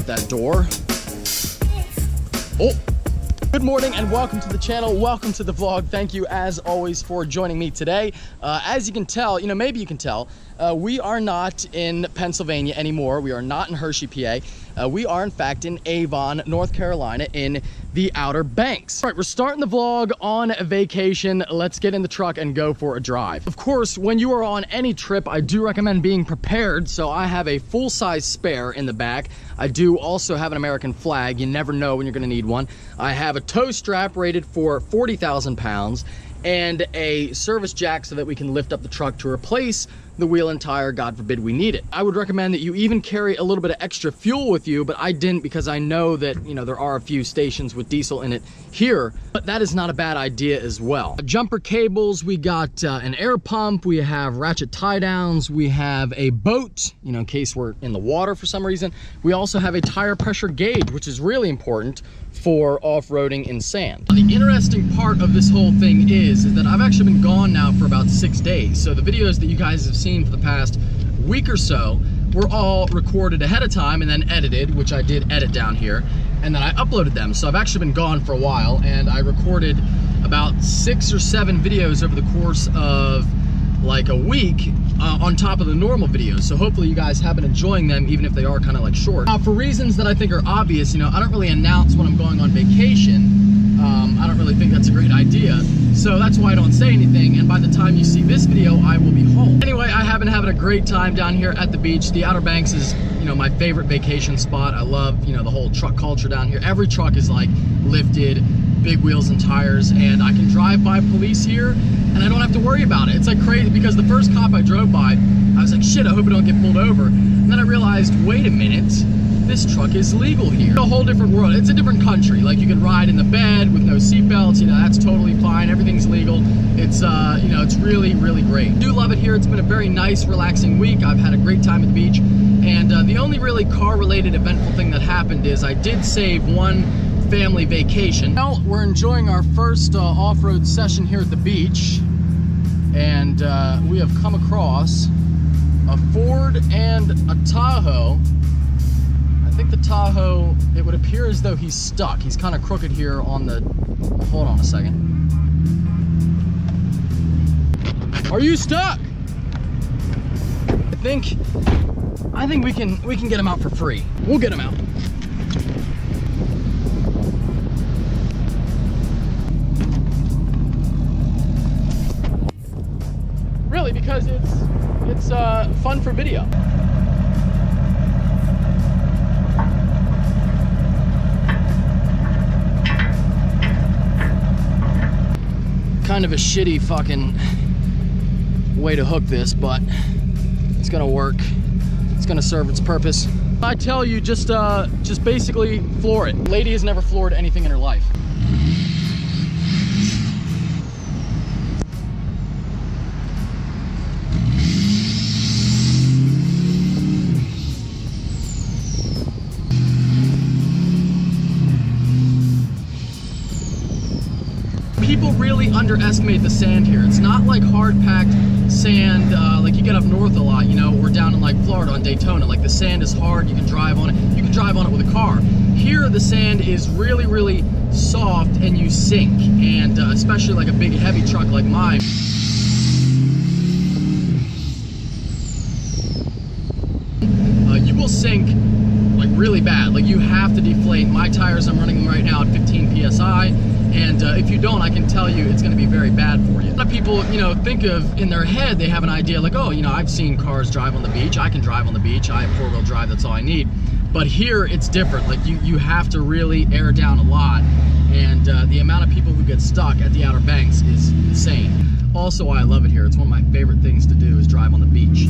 that door. Oh, good morning and welcome to the channel. Welcome to the vlog. Thank you as always for joining me today. As you can tell, maybe you can tell, we are not in Pennsylvania anymore. We are not in Hershey, PA. We are in fact in Avon, North Carolina, in the Outer Banks. All right, we're starting the vlog on a vacation. Let's get in the truck and go for a drive. Of course, when you are on any trip, I do recommend being prepared. So I have a full-size spare in the back. I do also have an American flag. You never know when you're gonna need one. I have a tow strap rated for 40,000 pounds and a service jack so that we can lift up the truck to replace the wheel and tire, God forbid we need it. I would recommend that you even carry a little bit of extra fuel with you, but I didn't because I know that, there are a few stations with diesel in it here, but that is not a bad idea as well. Jumper cables, we got an air pump, we have ratchet tie downs, we have a boat, in case we're in the water for some reason. We also have a tire pressure gauge, which is really important for off-roading in sand. The interesting part of this whole thing is that I've actually been gone now for about 6 days. So the videos that you guys have seen for the past week or so were all recorded ahead of time and then edited, which I did edit down here, and then I uploaded them. So I've actually been gone for a while, and I recorded about 6 or 7 videos over the course of like a week on top of the normal videos. So hopefully you guys have been enjoying them, even if they are kind of like short. For reasons that I think are obvious, I don't really announce when I'm going on vacation. I don't really think that's a great idea. So that's why I don't say anything. And by the time you see this video, I will be home. Anyway, I have been having a great time down here at the beach. The Outer Banks is, my favorite vacation spot. I love, the whole truck culture down here. Every truck is like lifted, big wheels and tires, and I can drive by police here and I don't have to worry about it. It's like crazy because the first cop I drove by, I was like, shit, I hope I don't get pulled over. And then I realized, wait a minute, this truck is legal here. It's a whole different world. It's a different country. Like you can ride in the bed with no seatbelts, that's totally fine. Everything's legal. It's, it's really, really great. I do love it here. It's been a very nice, relaxing week. I've had a great time at the beach. And the only really car-related eventful thing that happened is I did save one family vacation. Well, we're enjoying our first off-road session here at the beach, and we have come across a Ford and a Tahoe. I think the Tahoe, it would appear as though he's stuck. He's kind of crooked here on the, hold on a second. Are you stuck? I think we can get him out for free. We'll get him out. Really, because it's fun for video. Kind of a shitty fucking way to hook this, but it's gonna work. It's gonna serve its purpose. I tell you, just basically floor it. Lady has never floored anything in her life. People really underestimate the sand here. It's not like hard-packed sand like you get up north a lot, we're down in like Florida on Daytona. Like the sand is hard, you can drive on it. You can drive on it with a car. Here the sand is really, really soft and you sink. And especially like a big heavy truck like mine. You will sink like really bad. Like you have to deflate. My tires, I'm running them right now at 15 PSI. And if you don't, I can tell you it's going to be very bad for you. A lot of people, think of in their head, they have an idea like, oh, I've seen cars drive on the beach. I can drive on the beach. I have four-wheel drive. That's all I need. But here it's different. Like you have to really air down a lot. And the amount of people who get stuck at the Outer Banks is insane. Also why I love it here. It's one of my favorite things to do is drive on the beach.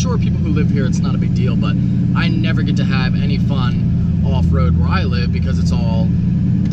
sure people who live here, it's not a big deal, but I never get to have any fun off-road where I live because it's all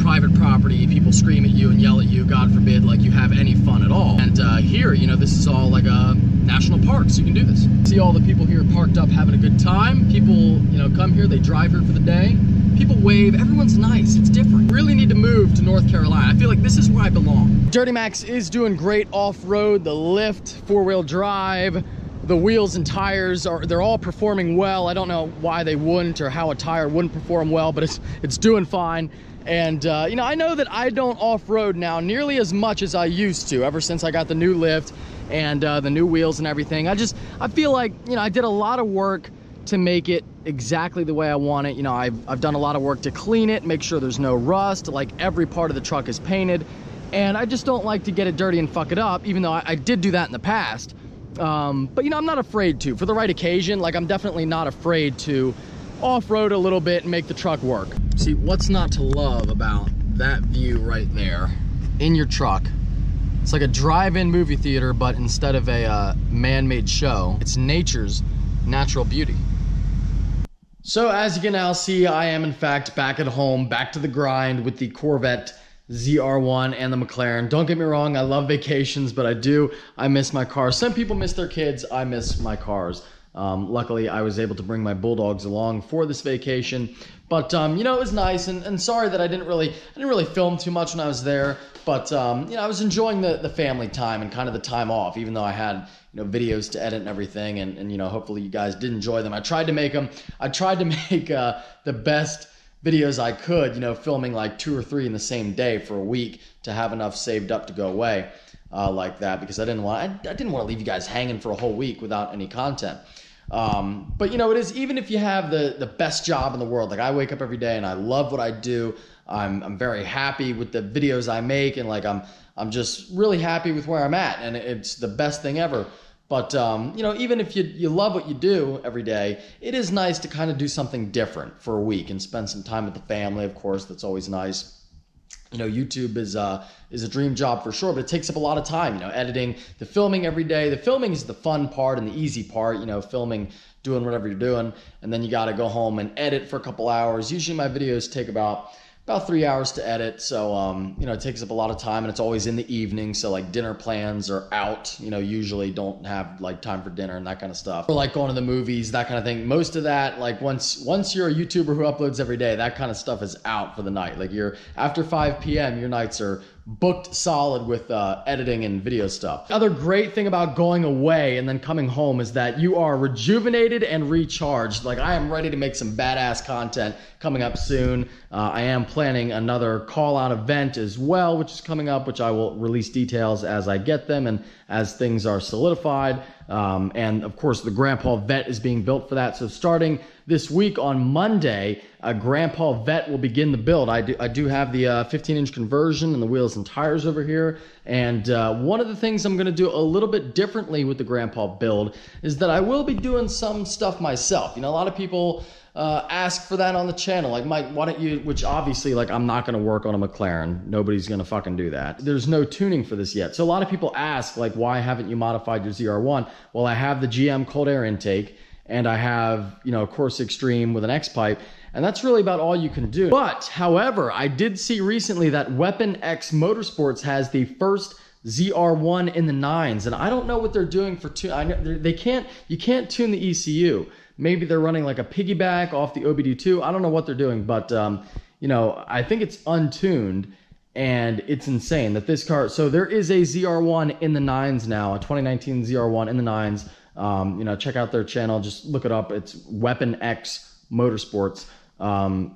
private property. People scream at you and yell at you, God forbid, like you have any fun at all. And here, you know, this is all like a national park, so you can do this. See all the people here parked up having a good time. People, you know, come here, they drive here for the day. People wave, everyone's nice, it's different. Really need to move to North Carolina. I feel like this is where I belong. Duramax is doing great off-road. The lift, four-wheel drive, the wheels and tires they're all performing well. I don't know why they wouldn't or how a tire wouldn't perform well, but it's doing fine. And you know, I know that I don't off-road now nearly as much as I used to ever since I got the new lift and the new wheels and everything. I feel like, you know, I did a lot of work to make it exactly the way I want it. You know, I've done a lot of work to clean it, make sure there's no rust, like every part of the truck is painted, and I just don't like to get it dirty and fuck it up, even though I did do that in the past. But you know, I'm not afraid to. For the right occasion, like I'm definitely not afraid to off-road a little bit and make the truck work. See, what's not to love about that view right there in your truck? It's like a drive-in movie theater, but instead of a man-made show, it's nature's natural beauty. So as you can now see, I am in fact back at home, back to the grind with the Corvette ZR1 and the McLaren. Don't get me wrong, I love vacations, but I miss my cars. Some people miss their kids, I miss my cars. Luckily, I was able to bring my bulldogs along for this vacation, but you know, it was nice. And sorry that I didn't really film too much when I was there, but you know, I was enjoying the family time and kind of the time off, even though I had, you know, videos to edit and everything, and you know, hopefully you guys did enjoy them. I tried to make the best videos I could, you know, filming like 2 or 3 in the same day for a week to have enough saved up to go away like that, because I didn't want to leave you guys hanging for a whole week without any content. But you know, it is, even if you have the best job in the world, like I wake up every day and I love what I do. I'm very happy with the videos I make, and like I'm just really happy with where I'm at, and it's the best thing ever. But you know, even if you love what you do every day, it is nice to kind of do something different for a week and spend some time with the family. Of course, that's always nice. You know, YouTube is a dream job for sure, but it takes up a lot of time, you know, editing, the filming every day. The filming is the fun part and the easy part, you know, filming, doing whatever you're doing, and then you got to go home and edit for a couple hours. Usually my videos take about 3 hours to edit, so you know, it takes up a lot of time, and it's always in the evening, so like dinner plans are out, you know, usually don't have like time for dinner and that kind of stuff, or like going to the movies, that kind of thing. Most of that, like once you're a YouTuber who uploads every day, that kind of stuff is out for the night. Like after 5 p.m. your nights are booked solid with editing and video stuff. Other great thing about going away and then coming home is that you are rejuvenated and recharged. Like I am ready to make some badass content coming up soon. I am planning another call out event as well, which is coming up, which I will release details as I get them and as things are solidified. And of course the Grandpa Vet is being built for that. So starting this week on Monday, a Grandpa Vet will begin the build. I do have the 15-inch conversion and the wheels and tires over here. And one of the things I'm going to do a little bit differently with the Grandpa build is that I will be doing some stuff myself. You know, a lot of people ask for that on the channel, like, Mike, why don't you, which obviously, like, I'm not going to work on a McLaren. Nobody's going to fucking do that. There's no tuning for this yet. So a lot of people ask, like, why haven't you modified your ZR1? Well, I have the GM cold air intake, and I have, you know, Course Extreme with an X-pipe, and that's really about all you can do. But, however, I did see recently that Weapon X Motorsports has the first ZR1 in the 9s, and I don't know what they're doing for you can't tune the ECU. Maybe they're running like a piggyback off the OBD2. I don't know what they're doing, but you know, I think it's untuned, and it's insane that this car. So there is a ZR1 in the 9s now, a 2019 ZR1 in the 9s. You know, check out their channel. Just look it up. It's Weapon X Motorsports.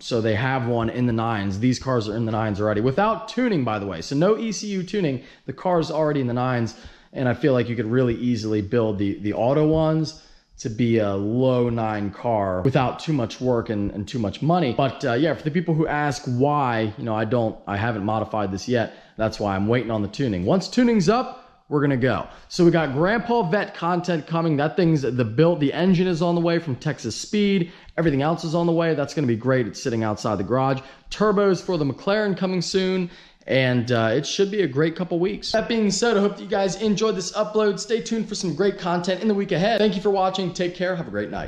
So they have one in the 9s. These cars are in the 9s already, without tuning, by the way. So no ECU tuning. The car's already in the 9s, and I feel like you could really easily build the auto ones to be a low 9 car without too much work and too much money. But yeah, for the people who ask why, you know, I haven't modified this yet, that's why I'm waiting on the tuning. Once tuning's up, we're gonna go. So we got Grandpa Vet content coming. That thing's the engine is on the way from Texas Speed. Everything else is on the way. That's gonna be great. It's sitting outside the garage. Turbos for the McLaren coming soon. and it should be a great couple weeks. That being said, I hope that you guys enjoyed this upload. Stay tuned for some great content in the week ahead. Thank you for watching. Take care. Have a great night.